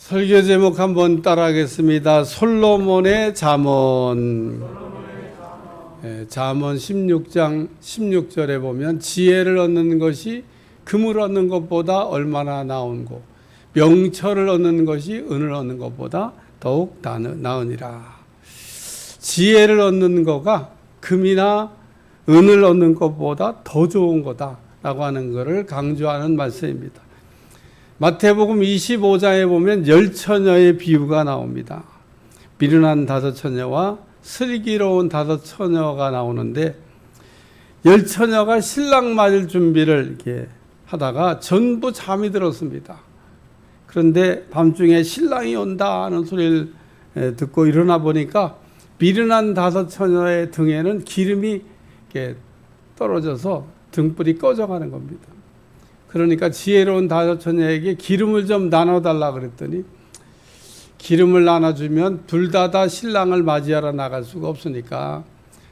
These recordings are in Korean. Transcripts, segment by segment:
설교 제목 한번 따라하겠습니다. 솔로몬의 잠언. 잠언 16장 16절에 보면 지혜를 얻는 것이 금을 얻는 것보다 얼마나 나은고 명철을 얻는 것이 은을 얻는 것보다 더욱 나으니라. 지혜를 얻는 거가 금이나 은을 얻는 것보다 더 좋은 거다라고 하는 것을 강조하는 말씀입니다. 마태복음 25장에 보면 열처녀의 비유가 나옵니다. 미련한 다섯 처녀와 슬기로운 다섯 처녀가 나오는데, 열처녀가 신랑 맞을 준비를 이렇게 하다가 전부 잠이 들었습니다. 그런데 밤중에 신랑이 온다 하는 소리를 듣고 일어나 보니까 미련한 다섯 처녀의 등에는 기름이 이렇게 떨어져서 등불이 꺼져가는 겁니다. 그러니까 지혜로운 다섯 처녀에게 기름을 좀 나눠달라 그랬더니, 기름을 나눠주면 둘 다 신랑을 맞이하러 나갈 수가 없으니까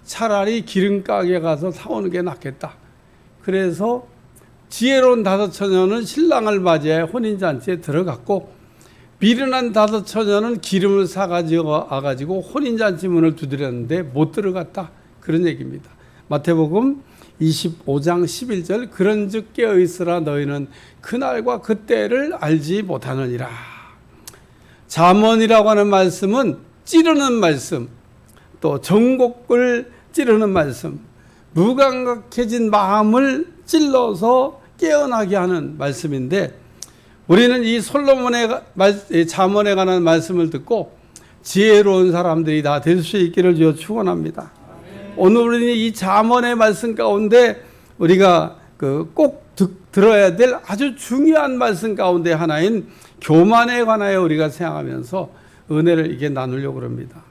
차라리 기름가게 가서 사오는 게 낫겠다. 그래서 지혜로운 다섯 처녀는 신랑을 맞이해 혼인잔치에 들어갔고, 미련한 다섯 처녀는 기름을 사가지고 와가지고 혼인잔치 문을 두드렸는데 못 들어갔다. 그런 얘기입니다. 마태복음 25장 11절, 그런즉 깨어있으라 너희는 그날과 그때를 알지 못하느니라. 잠언이라고 하는 말씀은 찌르는 말씀, 또 정곡을 찌르는 말씀, 무감각해진 마음을 찔러서 깨어나게 하는 말씀인데, 우리는 이 솔로몬의 잠언에 관한 말씀을 듣고 지혜로운 사람들이 다 될 수 있기를 주여 축원합니다. 오늘 우리는 이 잠언의 말씀 가운데 우리가 꼭 들어야 될 아주 중요한 말씀 가운데 하나인 교만에 관하여 우리가 생각하면서 은혜를 이게 나누려고 합니다.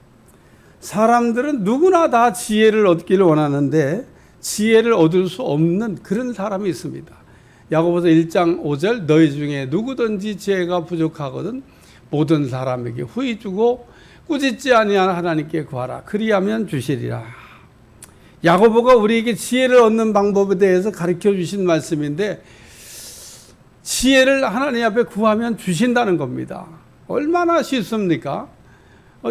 사람들은 누구나 다 지혜를 얻기를 원하는데 지혜를 얻을 수 없는 그런 사람이 있습니다. 야고보서 1장 5절, 너희 중에 누구든지 지혜가 부족하거든 모든 사람에게 후히 주고 꾸짖지 아니한 하나님께 구하라. 그리하면 주시리라. 야고보가 우리에게 지혜를 얻는 방법에 대해서 가르쳐 주신 말씀인데, 지혜를 하나님 앞에 구하면 주신다는 겁니다. 얼마나 쉽습니까?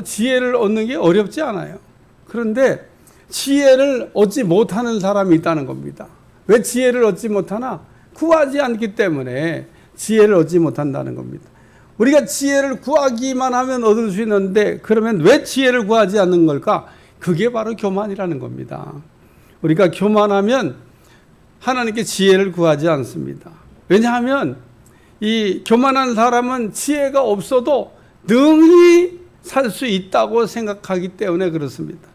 지혜를 얻는 게 어렵지 않아요. 그런데 지혜를 얻지 못하는 사람이 있다는 겁니다. 왜 지혜를 얻지 못하나? 구하지 않기 때문에 지혜를 얻지 못한다는 겁니다. 우리가 지혜를 구하기만 하면 얻을 수 있는데, 그러면 왜 지혜를 구하지 않는 걸까? 그게 바로 교만이라는 겁니다. 우리가 교만하면 하나님께 지혜를 구하지 않습니다. 왜냐하면 이 교만한 사람은 지혜가 없어도 능히 살 수 있다고 생각하기 때문에 그렇습니다.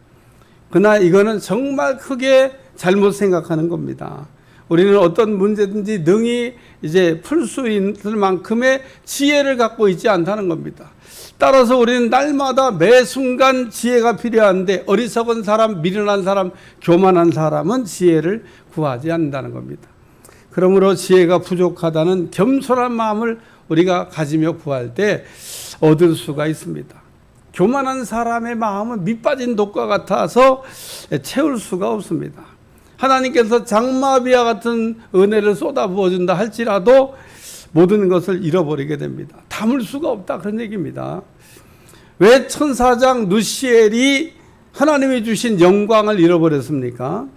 그러나 이거는 정말 크게 잘못 생각하는 겁니다. 우리는 어떤 문제든지 능히 이제 풀 수 있을 만큼의 지혜를 갖고 있지 않다는 겁니다. 따라서 우리는 날마다 매 순간 지혜가 필요한데, 어리석은 사람, 미련한 사람, 교만한 사람은 지혜를 구하지 않는다는 겁니다. 그러므로 지혜가 부족하다는 겸손한 마음을 우리가 가지며 구할 때 얻을 수가 있습니다. 교만한 사람의 마음은 밑빠진 독과 같아서 채울 수가 없습니다. 하나님께서 장마비와 같은 은혜를 쏟아부어준다 할지라도 모든 것을 잃어버리게 됩니다. 담을 수가 없다, 그런 얘기입니다. 왜 천사장 누시엘이 하나님이 주신 영광을 잃어버렸습니까?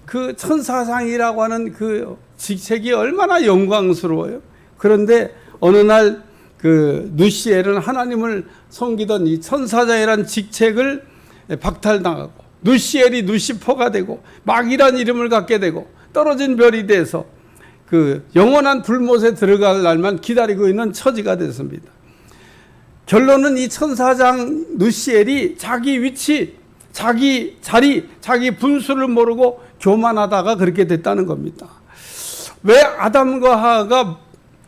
그 천사장이라고 하는 그 직책이 얼마나 영광스러워요. 그런데 어느 날 그 누시엘은 하나님을 섬기던 이 천사장이라는 직책을 박탈당하고, 누시엘이 누시퍼가 되고 막이란 이름을 갖게 되고 떨어진 별이 돼서 그 영원한 불못에 들어갈 날만 기다리고 있는 처지가 됐습니다. 결론은 이 천사장 누시엘이 자기 위치, 자기 자리, 자기 분수를 모르고 교만하다가 그렇게 됐다는 겁니다. 왜 아담과 하와가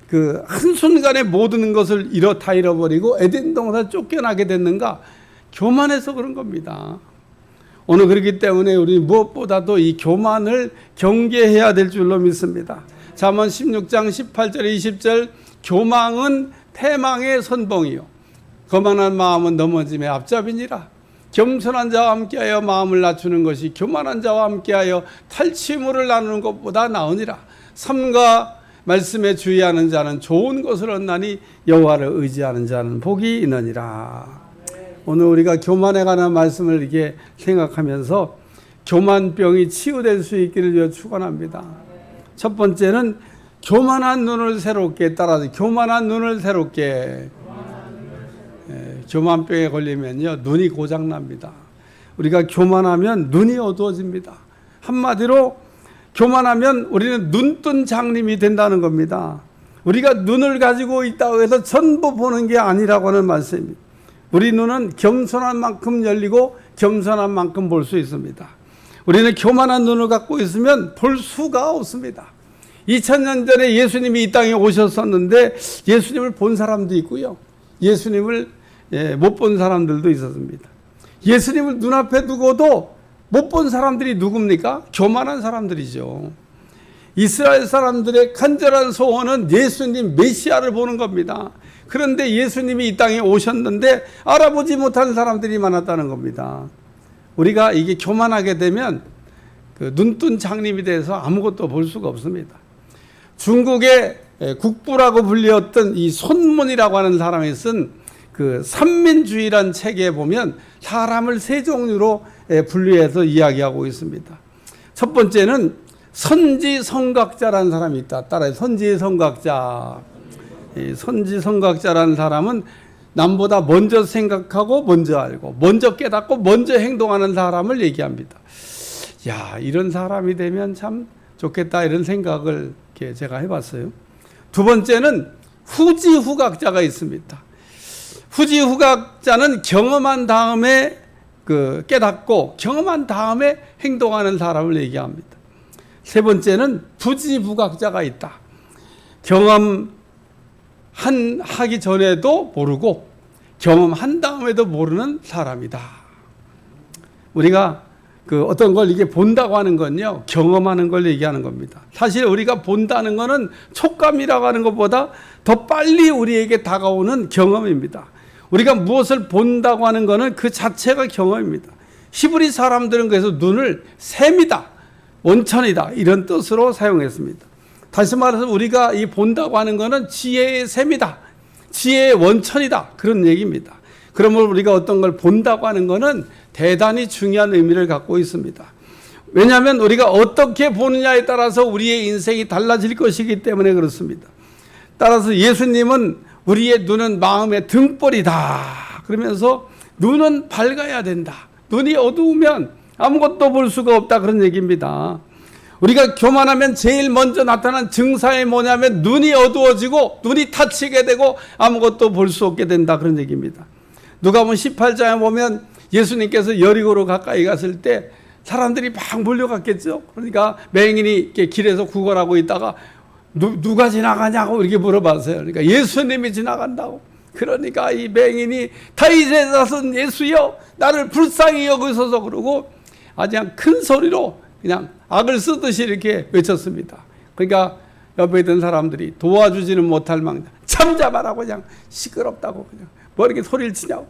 그 한순간에 모든 것을 다 잃어버리고 에덴 동산에 쫓겨나게 됐는가? 교만해서 그런 겁니다. 오늘 그렇기 때문에 우리 무엇보다도 이 교만을 경계해야 될 줄로 믿습니다. 잠언 16장 18절 20절, 교망은 패망의 선봉이요 거만한 마음은 넘어짐의 앞잡이니라. 겸손한 자와 함께하여 마음을 낮추는 것이 교만한 자와 함께하여 탈취물을 나누는 것보다 나으니라. 삼가 말씀에 주의하는 자는 좋은 것을 얻나니 여호와를 의지하는 자는 복이 있느니라. 오늘 우리가 교만에 관한 말씀을 이렇게 생각하면서 교만병이 치유될 수 있기를 위해 축원합니다. 첫 번째는 교만한 눈을 새롭게, 따라서 교만한 눈을 새롭게. 교만병에 걸리면요, 눈이 고장납니다. 우리가 교만하면 눈이 어두워집니다. 한마디로 교만하면 우리는 눈뜬 장님이 된다는 겁니다. 우리가 눈을 가지고 있다고 해서 전부 보는 게 아니라고 하는 말씀입니다. 우리 눈은 겸손한 만큼 열리고 겸손한 만큼 볼 수 있습니다. 우리는 교만한 눈을 갖고 있으면 볼 수가 없습니다. 2000년 전에 예수님이 이 땅에 오셨었는데 예수님을 본 사람도 있고요, 예수님을 못 본 사람들도 있었습니다. 예수님을 눈앞에 두고도 못 본 사람들이 누굽니까? 교만한 사람들이죠. 이스라엘 사람들의 간절한 소원은 예수님 메시아를 보는 겁니다. 그런데 예수님이 이 땅에 오셨는데 알아보지 못한 사람들이 많았다는 겁니다. 우리가 이게 교만하게 되면 그 눈뜬 장님이 돼서 아무것도 볼 수가 없습니다. 중국의 국부라고 불렸던 이 손문이라고 하는 사람이 쓴 그 삼민주의란 책에 보면 사람을 세 종류로 분류해서 이야기하고 있습니다. 첫 번째는 선지성각자라는 사람이 있다. 따라서 선지성각자. 선지성각자라는 사람은 남보다 먼저 생각하고 먼저 알고 먼저 깨닫고 먼저 행동하는 사람을 얘기합니다. 야, 이런 사람이 되면 참 좋겠다, 이런 생각을 이렇게 제가 해봤어요. 두 번째는 후지후각자가 있습니다. 후지후각자는 경험한 다음에 깨닫고 경험한 다음에 행동하는 사람을 얘기합니다. 세 번째는 부지부각자가 있다. 하기 전에도 모르고 경험한 다음에도 모르는 사람이다. 우리가 어떤 걸 이게 본다고 하는 건요, 경험하는 걸 얘기하는 겁니다. 사실 우리가 본다는 거는 촉감이라고 하는 것보다 더 빨리 우리에게 다가오는 경험입니다. 우리가 무엇을 본다고 하는 것은 그 자체가 경험입니다. 히브리 사람들은 그래서 눈을 셈이다, 원천이다, 이런 뜻으로 사용했습니다. 다시 말해서 우리가 이 본다고 하는 것은 지혜의 셈이다, 지혜의 원천이다, 그런 얘기입니다. 그러므로 우리가 어떤 걸 본다고 하는 것은 대단히 중요한 의미를 갖고 있습니다. 왜냐하면 우리가 어떻게 보느냐에 따라서 우리의 인생이 달라질 것이기 때문에 그렇습니다. 따라서 예수님은 우리의 눈은 마음의 등불이다 그러면서 눈은 밝아야 된다, 눈이 어두우면 아무것도 볼 수가 없다, 그런 얘기입니다. 우리가 교만하면 제일 먼저 나타난 증상이 뭐냐면 눈이 어두워지고 눈이 닫히게 되고 아무것도 볼 수 없게 된다, 그런 얘기입니다. 누가복음 18장에 보면 예수님께서 여리고로 가까이 갔을 때 사람들이 막 몰려갔겠죠. 그러니까 맹인이 이렇게 길에서 구걸하고 있다가 누가 지나가냐고 이렇게 물어봤어요. 그러니까 예수님이 지나간다고. 그러니까 이 맹인이 다윗의 자손 예수여 나를 불쌍히 여기소서 그러고 아주 그냥 큰 소리로 그냥 악을 쓰듯이 이렇게 외쳤습니다. 그러니까 옆에 있던 사람들이 도와주지는 못할 망정 참자마라고 그냥 시끄럽다고 그냥 뭐 이렇게 소리를 치냐고.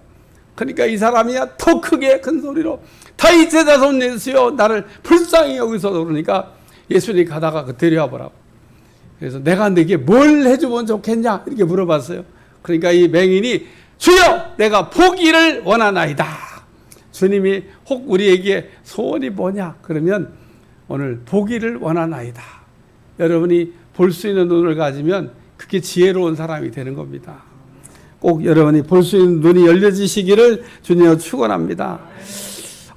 그러니까 이 사람이야 더 크게 큰 소리로 다윗의 자손 예수여 나를 불쌍히 여기소서 그러니까 예수님이 가다가 데려와 보라고. 그래서 내가 네게 뭘 해주면 좋겠냐 이렇게 물어봤어요. 그러니까 이 맹인이 주여 내가 보기를 원하나이다. 주님이 혹 우리에게 소원이 뭐냐 그러면 오늘 보기를 원하나이다. 여러분이 볼 수 있는 눈을 가지면 그게 지혜로운 사람이 되는 겁니다. 꼭 여러분이 볼 수 있는 눈이 열려지시기를 주님으로 축원합니다.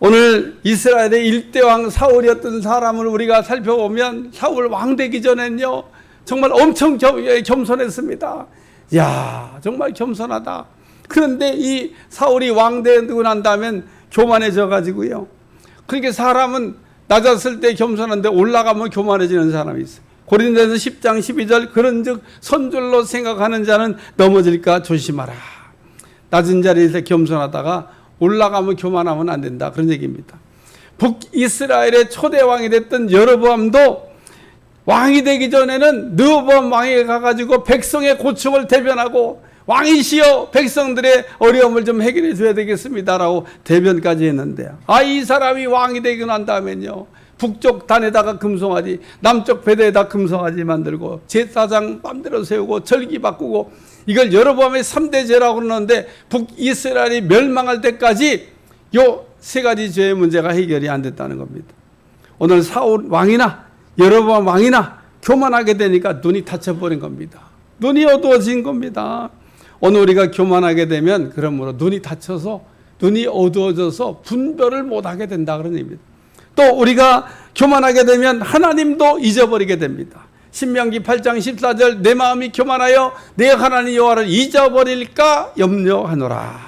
오늘 이스라엘의 일대왕 사울이었던 사람을 우리가 살펴보면 사울 왕 되기 전엔요 정말 엄청 겸손했습니다. 야, 정말 겸손하다. 그런데 이 사울이 왕 되고 난 다음엔 교만해져 가지고요. 그러니까 사람은 낮았을 때 겸손한데 올라가면 교만해지는 사람이 있어요. 고린도전서 10장 12절 그런즉 선줄로 생각하는 자는 넘어질까 조심하라. 낮은 자리에서 겸손하다가 올라가면 교만하면 안 된다, 그런 얘기입니다. 북이스라엘의 초대 왕이 됐던 여로보암도 왕이 되기 전에는 르호보암 왕에게 가가지고 백성의 고충을 대변하고 왕이시여 백성들의 어려움을 좀 해결해 줘야 되겠습니다라고 대변까지 했는데요. 이 사람이 왕이 되고 난 다음엔요 북쪽 단에다가 금송아지, 남쪽 베드에다 금송아지 만들고 제사장 맘대로 세우고 절기 바꾸고, 이걸 여로보암의 3대 죄라고 그러는데 북이스라엘이 멸망할 때까지 요 세 가지 죄의 문제가 해결이 안 됐다는 겁니다. 오늘 사울 왕이나 여로보암 왕이나 교만하게 되니까 눈이 닫혀버린 겁니다. 눈이 어두워진 겁니다. 오늘 우리가 교만하게 되면 그러므로 눈이 닫혀서, 눈이 어두워져서 분별을 못하게 된다 그런 의미입니다. 또 우리가 교만하게 되면 하나님도 잊어버리게 됩니다. 신명기 8장 14절, 내 마음이 교만하여 내 하나님 여호와를 잊어버릴까 염려하노라.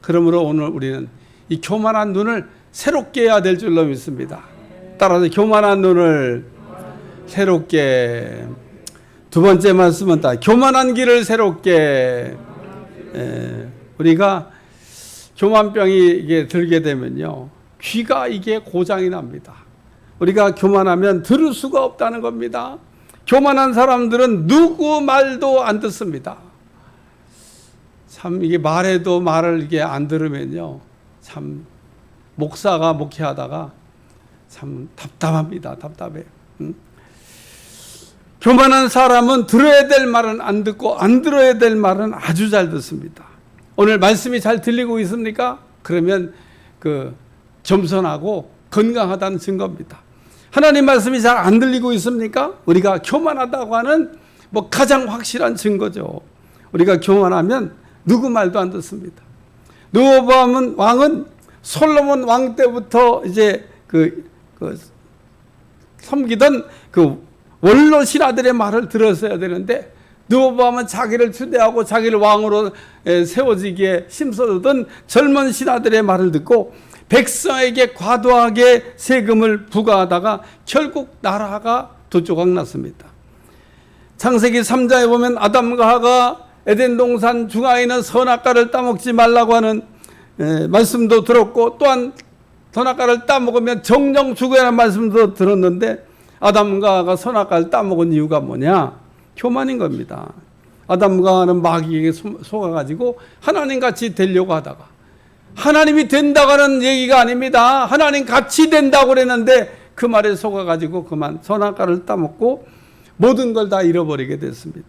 그러므로 오늘 우리는 이 교만한 눈을 새롭게 해야 될 줄로 믿습니다. 따라서 교만한 눈을 새롭게. 두 번째 말씀은 교만한 길을 새롭게. 우리가 교만병이 이게 들게 되면요, 귀가 이게 고장이 납니다. 우리가 교만하면 들을 수가 없다는 겁니다. 교만한 사람들은 누구 말도 안 듣습니다. 참 이게 말해도 말을 이게 안 들으면요, 참 목사가 목회하다가 참 답답합니다. 답답해. 교만한 사람은 들어야 될 말은 안 듣고 안 들어야 될 말은 아주 잘 듣습니다. 오늘 말씀이 잘 들리고 있습니까? 그러면 겸손하고 건강하다는 증거입니다. 하나님 말씀이 잘 안 들리고 있습니까? 우리가 교만하다고 하는 가장 확실한 증거죠. 우리가 교만하면 누구 말도 안 듣습니다. 르호보암 왕은 솔로몬 왕 때부터 이제 섬기던 원로 신하들의 말을 들었어야 되는데, 르호보암은 자기를 추대하고 자기를 왕으로 세워지기에 힘써주던 젊은 신하들의 말을 듣고 백성에게 과도하게 세금을 부과하다가 결국 나라가 두 조각 났습니다. 창세기 3장에 보면 아담과 하가 에덴 동산 중앙에 있는 선악과를 따먹지 말라고 하는 말씀도 들었고, 또한 선악과를 따먹으면 정령 죽어야하는 말씀도 들었는데, 아담과 하가 선악과를 따먹은 이유가 뭐냐? 교만인 겁니다. 아담과 하가는 마귀에게 속아가지고 하나님같이 되려고 하다가, 하나님이 된다고 하는 얘기가 아닙니다. 하나님 같이 된다고 그랬는데 그 말에 속아가지고 그만 선악과를 따먹고 모든 걸 다 잃어버리게 됐습니다.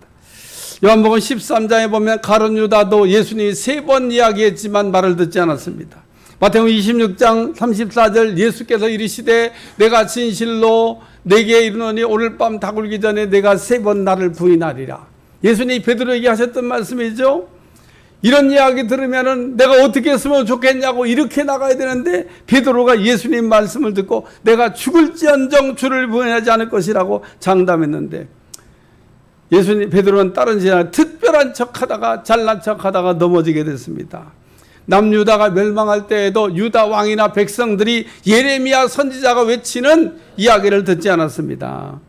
요한복음 13장에 보면 가룟 유다도 예수님이 3번 이야기했지만 말을 듣지 않았습니다. 마태복음 26장 34절, 예수께서 이르시되 내가 진실로 내게 이르노니 오늘 밤 다굴기 전에 내가 3번 나를 부인하리라. 예수님이 베드로에게 하셨던 말씀이죠. 이런 이야기 들으면은 내가 어떻게 했으면 좋겠냐고 이렇게 나가야 되는데, 베드로가 예수님 말씀을 듣고 내가 죽을지언정 주를 부인하지 않을 것이라고 장담했는데, 예수님 베드로는 다른 지나 특별한 척하다가 잘난 척하다가 넘어지게 됐습니다. 남유다가 멸망할 때에도 유다 왕이나 백성들이 예레미야 선지자가 외치는 이야기를 듣지 않았습니다.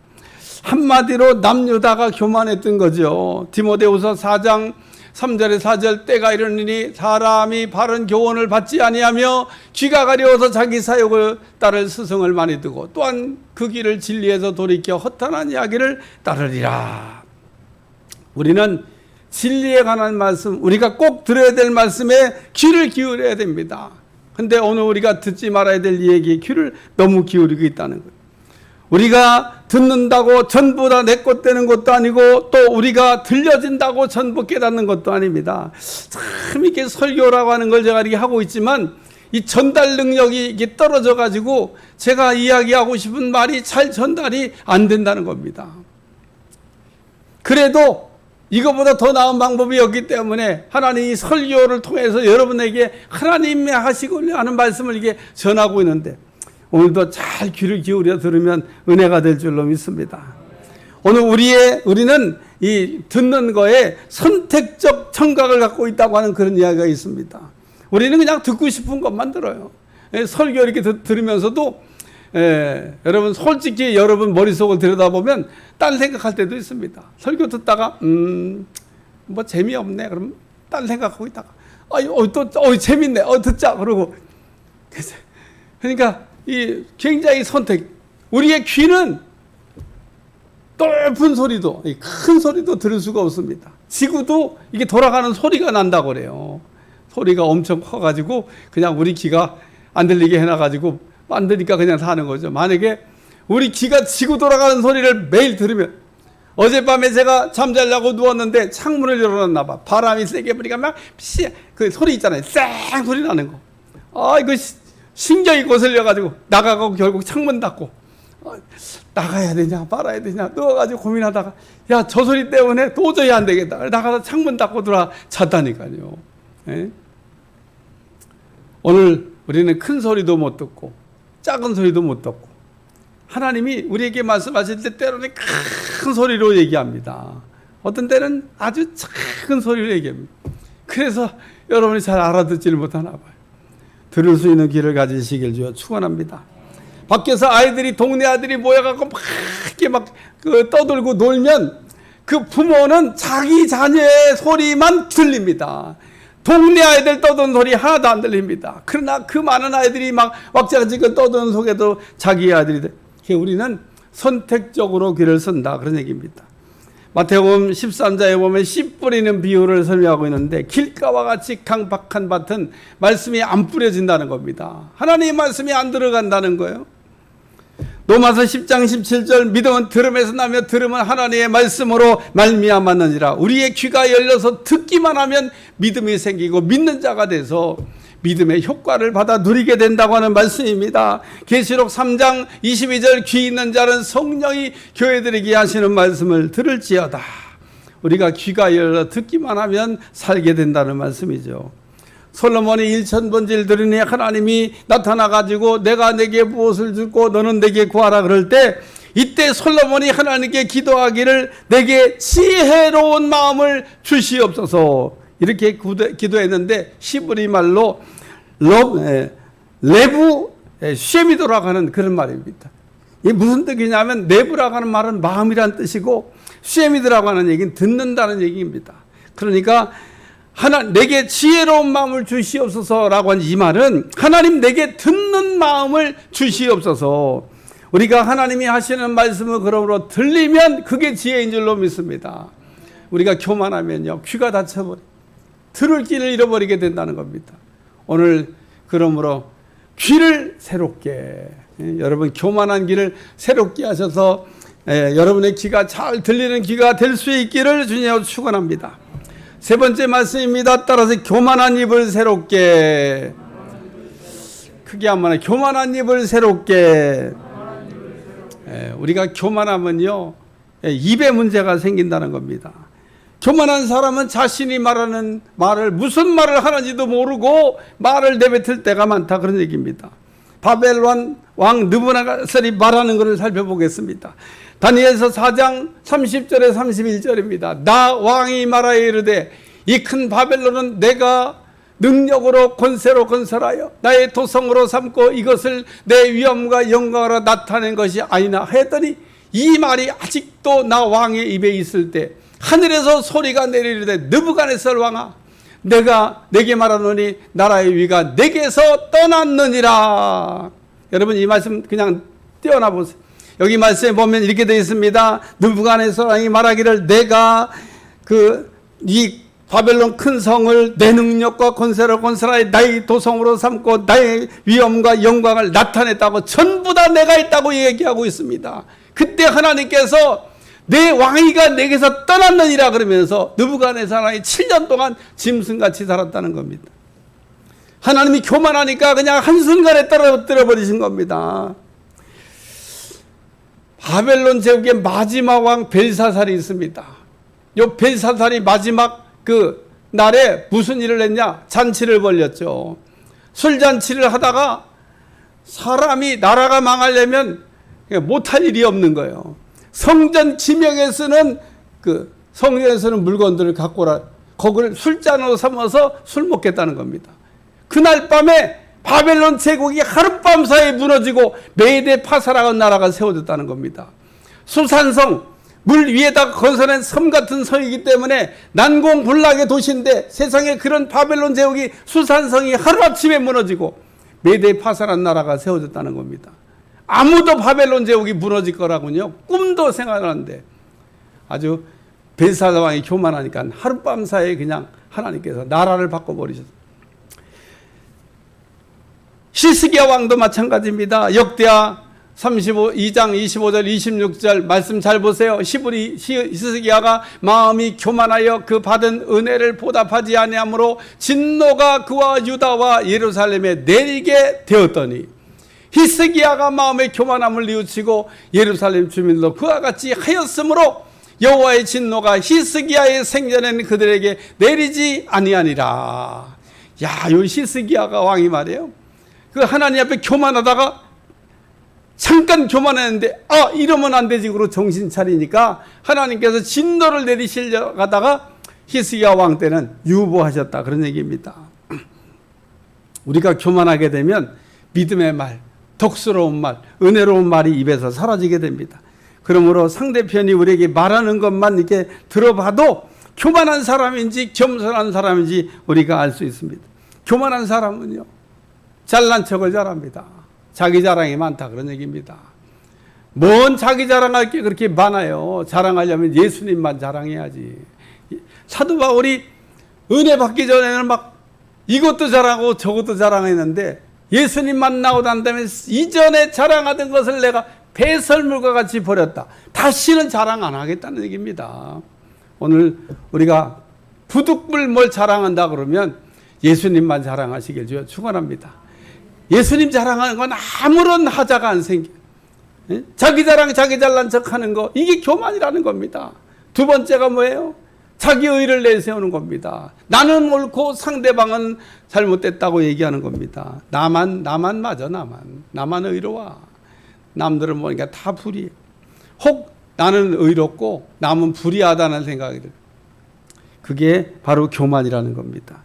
한마디로 남유다가 교만했던 거죠. 디모데후서 4장 3절에 4절, 때가 이르느니 사람이 바른 교훈을 받지 아니하며 귀가 가려워서 자기 사욕을 따를 스승을 많이 두고, 또한 그 길을 진리에서 돌이켜 허탄한 이야기를 따르리라. 우리는 진리에 관한 말씀, 우리가 꼭 들어야 될 말씀에 귀를 기울여야 됩니다. 근데 오늘 우리가 듣지 말아야 될 얘기에 귀를 너무 기울이고 있다는 거예요. 우리가 듣는다고 전부 다 내 것 되는 것도 아니고, 또 우리가 들려진다고 전부 깨닫는 것도 아닙니다. 참 이렇게 설교라고 하는 걸 제가 이렇게 하고 있지만 이 전달 능력이 이게 떨어져 가지고 제가 이야기하고 싶은 말이 잘 전달이 안 된다는 겁니다. 그래도 이거보다 더 나은 방법이 없기 때문에 하나님이 설교를 통해서 여러분에게 하나님의 하시고자 하는 말씀을 이게 전하고 있는데, 오늘도 잘 귀를 기울여 들으면 은혜가 될 줄로 믿습니다. 오늘 우리는 이 듣는 거에 선택적 청각을 갖고 있다고 하는 그런 이야기가 있습니다. 우리는 그냥 듣고 싶은 것만 들어요. 설교 이렇게 들으면서도 여러분 솔직히 여러분 머릿속을 들여다보면 딴 생각할 때도 있습니다. 설교 듣다가 뭐 재미없네 그럼 딴 생각하고 있다가 또 재밌네 듣자 그러고, 그러니까 이 굉장히 선택. 우리의 귀는 높은 소리도 큰 소리도 들을 수가 없습니다. 지구도 이게 돌아가는 소리가 난다고 그래요. 소리가 엄청 커가지고 그냥 우리 귀가 안 들리게 해놔가지고 만드니까 그냥 사는 거죠. 만약에 우리 귀가 지구 돌아가는 소리를 매일 들으면, 어젯밤에 제가 잠자려고 누웠는데 창문을 열어놨나 봐. 바람이 세게 부니까 막 그 소리 있잖아요. 쌩 소리 나는 거. 아, 이거 신경이 거슬려가지고 나가고 결국 창문 닫고, 나가야 되냐 말아야 되냐 누워가지고 고민하다가, 야, 저 소리 때문에 도저히 안 되겠다. 나가서 창문 닫고 들어와 잤다니까요. 예? 오늘 우리는 큰 소리도 못 듣고 작은 소리도 못 듣고, 하나님이 우리에게 말씀하실 때 때로는 큰 소리로 얘기합니다. 어떤 때는 아주 작은 소리로 얘기합니다. 그래서 여러분이 잘 알아듣지를 못하나 봐요. 들을 수 있는 귀를 가지시길 주여 축원합니다. 밖에서 아이들이, 동네 아들이 모여갖고 막 이렇게 떠들고 놀면 그 부모는 자기 자녀의 소리만 들립니다. 동네 아이들 떠드는 소리 하나도 안 들립니다. 그러나 그 많은 아이들이 막 왁자지껄 떠드는 속에도 자기 아들이, 우리는 선택적으로 귀를 쓴다, 그런 얘기입니다. 마태복음 13장에 보면 씨 뿌리는 비유를 설명하고 있는데, 길가와 같이 강박한 밭은 말씀이 안 뿌려진다는 겁니다. 하나님의 말씀이 안 들어간다는 거예요. 로마서 10장 17절, 믿음은 들음에서 나며 들음은 하나님의 말씀으로 말미암았느니라. 우리의 귀가 열려서 듣기만 하면 믿음이 생기고 믿는 자가 돼서 믿음의 효과를 받아 누리게 된다고 하는 말씀입니다. 계시록 3장 22절, 귀 있는 자는 성령이 교회들에게 하시는 말씀을 들을지어다. 우리가 귀가 열려 듣기만 하면 살게 된다는 말씀이죠. 솔로몬이 1000번지를 들으니 하나님이 나타나가지고 내가 내게 무엇을 주고 너는 내게 구하라 그럴 때, 이때 솔로몬이 하나님께 기도하기를 내게 지혜로운 마음을 주시옵소서 이렇게 기도했는데, 히브리 말로 레부 쉐미도라고 하는 그런 말입니다. 이게 무슨 뜻이냐면, 레부라고 하는 말은 마음이란 뜻이고, 쉐미도라고 하는 얘기는 듣는다는 얘기입니다. 그러니까 내게 지혜로운 마음을 주시옵소서라고 한 이 말은, 하나님 내게 듣는 마음을 주시옵소서. 우리가 하나님이 하시는 말씀을 그러므로 들리면 그게 지혜인 줄로 믿습니다. 우리가 교만하면요, 귀가 닫혀버려 들을 길을 잃어버리게 된다는 겁니다. 오늘 그러므로 귀를 새롭게, 여러분 교만한 귀를 새롭게 하셔서 여러분의 귀가 잘 들리는 귀가 될 수 있기를 주님으로 축원합니다. 세 번째 말씀입니다. 따라서 교만한 입을 새롭게, 크게 한번, 교만한 입을 새롭게. 우리가 교만하면요, 입에 문제가 생긴다는 겁니다. 교만한 사람은 자신이 말하는 말을 무슨 말을 하는지도 모르고 말을 내뱉을 때가 많다, 그런 얘기입니다. 바벨론 왕 느부갓네살이 말하는 것을 살펴보겠습니다. 다니엘서 4장 30절에 31절입니다. 나 왕이 말하여 이르되 이 큰 바벨론은 내가 능력으로 권세로 건설하여 나의 도성으로 삼고 이것을 내 위엄과 영광으로 나타낸 것이 아니나 했더니, 이 말이 아직도 나 왕의 입에 있을 때 하늘에서 소리가 내리르되 느부갓네살 왕아, 내가 내게 말하노니 나라의 위가 내게서 떠났느니라. 여러분 이 말씀 그냥 떼어나 보세요. 여기 말씀에 보면 이렇게 되어 있습니다. 느부갓네살 왕이 말하기를 내가 이 바벨론 큰 성을 내 능력과 권세로 건설하여 나의 도성으로 삼고 나의 위엄과 영광을 나타냈다고, 전부 다 내가 있다고 얘기하고 있습니다. 그때 하나님께서 내 왕위가 내게서 떠났느니라 그러면서 느부갓네살 왕이 7년 동안 짐승같이 살았다는 겁니다. 하나님이 교만하니까 그냥 한순간에 떨어뜨려 버리신 겁니다. 바벨론 제국의 마지막 왕 벨사살이 있습니다. 이 벨사살이 마지막 그 날에 무슨 일을 했냐? 잔치를 벌렸죠. 술잔치를 하다가 사람이, 나라가 망하려면 못할 일이 없는 거예요. 성전 지명에 쓰는 성전에 쓰는 물건들을 갖고 오라, 거기를 술잔으로 삼아서 술 먹겠다는 겁니다. 그날 밤에 바벨론 제국이 하룻밤 사이에 무너지고 메데 파사라는 나라가 세워졌다는 겁니다. 수산성, 물 위에다가 건설한 섬 같은 성이기 때문에 난공불락의 도시인데, 세상에 그런 바벨론 제국이, 수산성이 하루아침에 무너지고 메데 파사라는 나라가 세워졌다는 겁니다. 아무도 바벨론 제국이 무너질 거라고요 꿈도 생각하는데, 아주 벨사살 왕이 교만하니까 하룻밤 사이에 그냥 하나님께서 나라를 바꿔버리셨어요. 히스기야 왕도 마찬가지입니다. 역대하 32장 25절 26절 말씀 잘 보세요. 히스기야가 마음이 교만하여 그 받은 은혜를 보답하지 아니하므로 진노가 그와 유다와 예루살렘에 내리게 되었더니, 히스기야가 마음의 교만함을 뉘우치고 예루살렘 주민도 그와 같이 하였으므로 여호와의 진노가 히스기야의 생전에는 그들에게 내리지 아니하니라. 야, 요 히스기야가 왕이 말이에요. 그 하나님 앞에 교만하다가 잠깐 교만했는데 이러면 안 되지 그러고 정신 차리니까 하나님께서 진노를 내리시려고 하다가 히스기야 왕 때는 유보하셨다, 그런 얘기입니다. 우리가 교만하게 되면 믿음의 말, 덕스러운 말, 은혜로운 말이 입에서 사라지게 됩니다. 그러므로 상대편이 우리에게 말하는 것만 이렇게 들어봐도 교만한 사람인지 겸손한 사람인지 우리가 알 수 있습니다. 교만한 사람은요, 잘난 척을 잘합니다. 자기 자랑이 많다, 그런 얘기입니다. 뭔 자기 자랑할 게 그렇게 많아요. 자랑하려면 예수님만 자랑해야지. 사도 바울이 은혜 받기 전에는 막 이것도 자랑하고 저것도 자랑했는데, 예수님만 나오고 난 다음에 이전에 자랑하던 것을 내가 배설물과 같이 버렸다, 다시는 자랑 안 하겠다는 얘기입니다. 오늘 우리가 부득불 뭘 자랑한다 그러면 예수님만 자랑하시길 주여 축원합니다. 예수님 자랑하는 건 아무런 하자가 안 생겨. 자기 자랑, 자기 잘난 척하는 거, 이게 교만이라는 겁니다. 두 번째가 뭐예요? 자기 의를 내세우는 겁니다. 나는 옳고 상대방은 잘못됐다고 얘기하는 겁니다. 나만 맞아, 나만 의로워. 남들은 보니까 다 불의해. 혹 나는 의롭고 남은 불의하다는 생각이 들어요. 그게 바로 교만이라는 겁니다.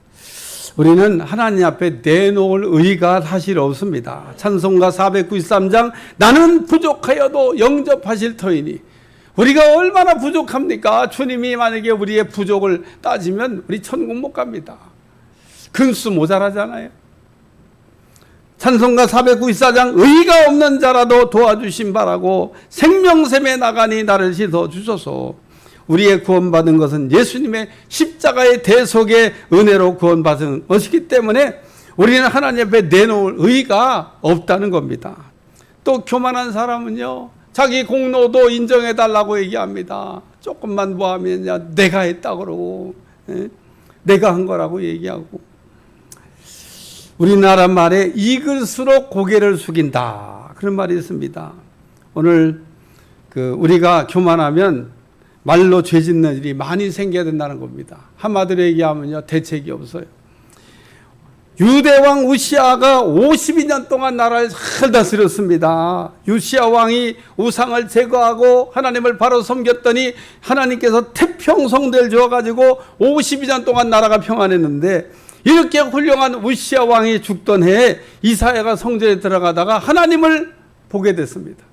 우리는 하나님 앞에 내놓을 의가 사실 없습니다. 찬송가 493장 나는 부족하여도 영접하실 터이니, 우리가 얼마나 부족합니까? 주님이 만약에 우리의 부족을 따지면 우리 천국 못 갑니다. 근수 모자라잖아요. 찬송가 494장 의가 없는 자라도 도와주신 바라고 생명샘에 나가니 나를 씻어주소서. 우리의 구원받은 것은 예수님의 십자가의 대속의 은혜로 구원받은 것이기 때문에 우리는 하나님 앞에 내놓을 의가 없다는 겁니다. 또 교만한 사람은요, 자기 공로도 인정해달라고 얘기합니다. 조금만 뭐 하면 내가 했다 그러고, 내가 한 거라고 얘기하고. 우리나라 말에 익을수록 고개를 숙인다, 그런 말이 있습니다. 오늘 우리가 교만하면 말로 죄 짓는 일이 많이 생겨야 된다는 겁니다. 한마디로 얘기하면요, 대책이 없어요. 유대왕 우시아가 52년 동안 나라를 잘 다스렸습니다. 우시아 왕이 우상을 제거하고 하나님을 바로 섬겼더니 하나님께서 태평성대를 주어가지고 52년 동안 나라가 평안했는데, 이렇게 훌륭한 우시아 왕이 죽던 해에 이사야가 성전에 들어가다가 하나님을 보게 됐습니다.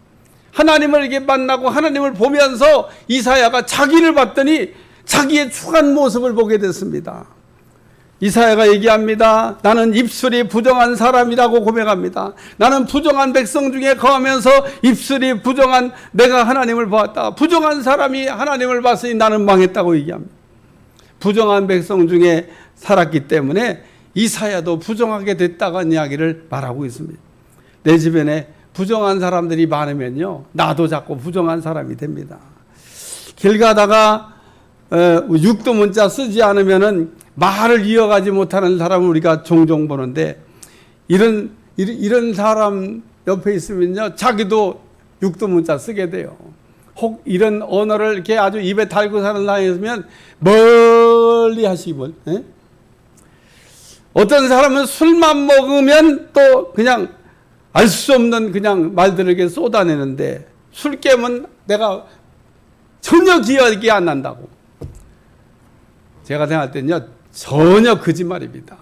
하나님을 이렇게 만나고 하나님을 보면서 이사야가 자기를 봤더니 자기의 추한 모습을 보게 됐습니다. 이사야가 얘기합니다. 나는 입술이 부정한 사람이라고 고백합니다. 나는 부정한 백성 중에 거하면서 입술이 부정한 내가 하나님을 보았다. 부정한 사람이 하나님을 봤으니 나는 망했다고 얘기합니다. 부정한 백성 중에 살았기 때문에 이사야도 부정하게 됐다는 이야기를 말하고 있습니다. 내 주변에 부정한 사람들이 많으면요, 나도 자꾸 부정한 사람이 됩니다. 길 가다가 육두 문자 쓰지 않으면은 말을 이어가지 못하는 사람을 우리가 종종 보는데, 이런 사람 옆에 있으면요, 자기도 육두 문자 쓰게 돼요. 혹 이런 언어를 이렇게 아주 입에 달고 사는 사람이 있으면 멀리 하시기. 어떤 사람은 술만 먹으면 또 그냥 알 수 없는 그냥 말들을 이렇게 쏟아내는데, 술 깨면 내가 전혀 기억이 안 난다고. 제가 생각할 때는요, 전혀 거짓말입니다.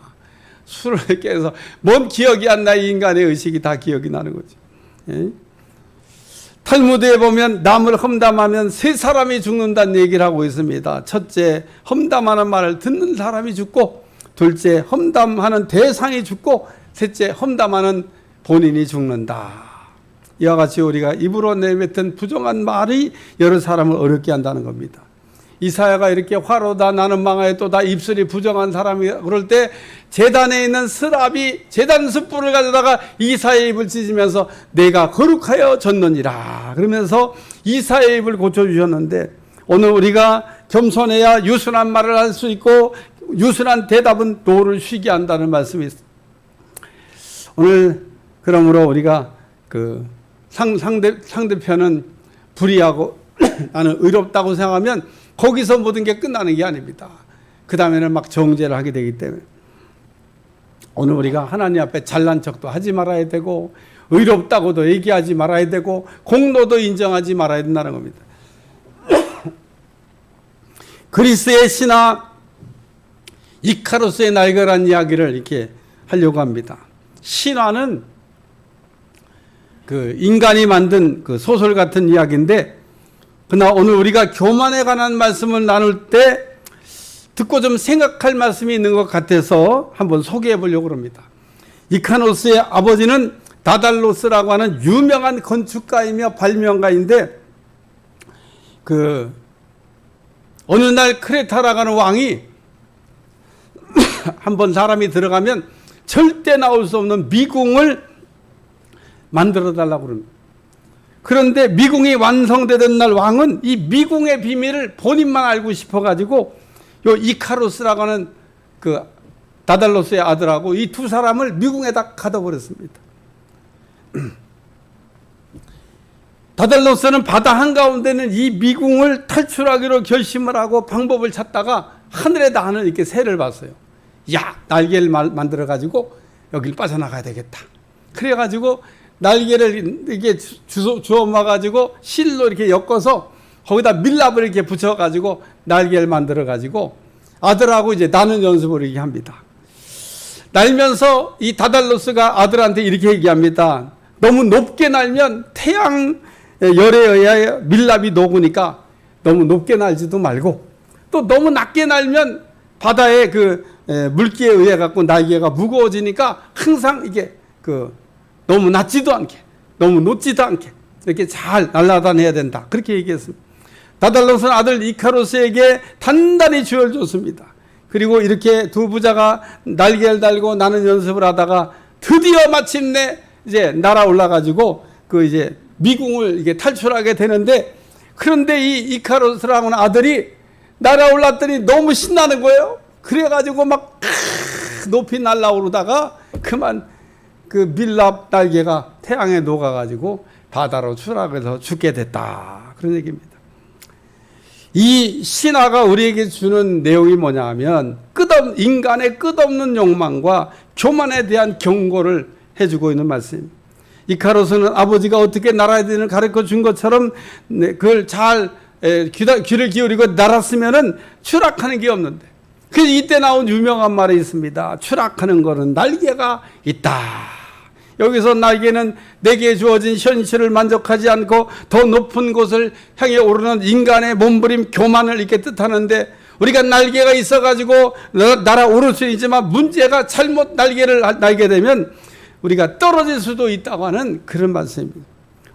술을 깨서 뭔 기억이 안 나, 이 인간의 의식이 다 기억이 나는 거지. 예? 탈무드에 보면 남을 험담하면 세 사람이 죽는다는 얘기를 하고 있습니다. 첫째, 험담하는 말을 듣는 사람이 죽고, 둘째, 험담하는 대상이 죽고, 셋째, 험담하는 본인이 죽는다. 이와 같이 우리가 입으로 내뱉은 부정한 말이 여러 사람을 어렵게 한다는 겁니다. 이사야가 이렇게 화로다 나는 망하여 또 다 입술이 부정한 사람이 그럴 때 제단에 있는 스랍이 제단 숯불을 가져다가 이사야의 입을 찢으면서 내가 거룩하여 졌느니라 그러면서 이사야의 입을 고쳐주셨는데 오늘 우리가 겸손해야 유순한 말을 할 수 있고 유순한 대답은 노를 쉬게 한다는 말씀이 있습니다. 오늘 그러므로 우리가 그 상대편은 불의하고 나는 의롭다고 생각하면 거기서 모든 게 끝나는 게 아닙니다. 그 다음에는 막 정죄를 하게 되기 때문에 오늘 우리가 하나님 앞에 잘난 척도 하지 말아야 되고 의롭다고도 얘기하지 말아야 되고 공로도 인정하지 말아야 된다는 겁니다. 그리스의 신화 이카루스의 날개라는 이야기를 이렇게 하려고 합니다. 신화는 그 인간이 만든 그 소설 같은 이야기인데 그러나 오늘 우리가 교만에 관한 말씀을 나눌 때 듣고 좀 생각할 말씀이 있는 것 같아서 한번 소개해 보려고 합니다. 이카노스의 아버지는 다달로스라고 하는 유명한 건축가이며 발명가인데 그 어느 날 크레타라고 하는 왕이 한번 사람이 들어가면 절대 나올 수 없는 미궁을 만들어 달라고 그럽니다. 그런데 미궁이 완성되던 날 왕은 이 미궁의 비밀을 본인만 알고 싶어가지고 요 이카루스라고 하는 그 다달로스의 아들하고 이 두 사람을 미궁에다 가둬버렸습니다. 다달로스는 바다 한가운데는 이 미궁을 탈출하기로 결심을 하고 방법을 찾다가 하늘에다 하는 이렇게 새를 봤어요. 야, 날개를 만들어가지고 여길 빠져나가야 되겠다. 그래가지고 날개를 이렇게 주워 모아가지고 실로 이렇게 엮어서 거기다 밀랍을 이렇게 붙여가지고 날개를 만들어가지고 아들하고 이제 나는 연습을 이렇게 합니다. 날면서 이 다달로스가 아들한테 이렇게 얘기합니다. 너무 높게 날면 태양 열에 의하여 밀랍이 녹으니까 너무 높게 날지도 말고 또 너무 낮게 날면 바다의 그 물기에 의해 갖고 날개가 무거워지니까 항상 이게 그 너무 낮지도 않게 너무 높지도 않게 이렇게 잘 날아다녀야 된다. 그렇게 얘기했습니다. 다달로스는 아들 이카루스에게 단단히 주어를 줬습니다. 그리고 이렇게 두 부자가 날개를 달고 나는 연습을 하다가 드디어 마침내 이제 날아올라가지고 그 이제 미궁을 이게 탈출하게 되는데 그런데 이 이카루스라고 하는 아들이 날아올랐더니 너무 신나는 거예요. 그래가지고 막 높이 날아오르다가 그만 그 밀랍 날개가 태양에 녹아가지고 바다로 추락해서 죽게 됐다. 그런 얘기입니다. 이 신화가 우리에게 주는 내용이 뭐냐 하면 인간의 끝없는 욕망과 교만에 대한 경고를 해주고 있는 말씀입니다. 이카루스는 아버지가 어떻게 날아야 되는지 가르쳐 준 것처럼 그걸 잘 귀를 기울이고 날았으면은 추락하는 게 없는데 그래서 이때 나온 유명한 말이 있습니다. 추락하는 것은 날개가 있다. 여기서 날개는 내게 주어진 현실을 만족하지 않고 더 높은 곳을 향해 오르는 인간의 몸부림 교만을 이렇게 뜻하는데 우리가 날개가 있어가지고 날아오를 수 있지만 문제가 잘못 날개를 날게 되면 우리가 떨어질 수도 있다고 하는 그런 말씀입니다.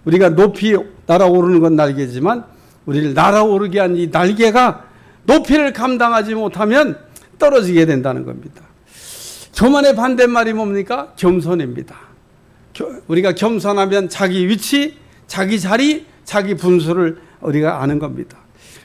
우리가 높이 날아오르는 건 날개지만 우리를 날아오르게 한 이 날개가 높이를 감당하지 못하면 떨어지게 된다는 겁니다. 교만의 반대말이 뭡니까? 겸손입니다. 우리가 겸손하면 자기 위치, 자기 자리, 자기 분수를 우리가 아는 겁니다.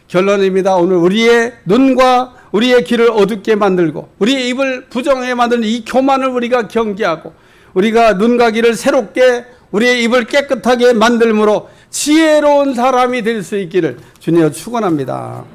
결론입니다. 오늘 우리의 눈과 우리의 귀를 어둡게 만들고 우리의 입을 부정하게 만드는 이 교만을 우리가 경계하고 우리가 눈과 귀를 새롭게 우리의 입을 깨끗하게 만들므로 지혜로운 사람이 될 수 있기를 주님으로 축원합니다.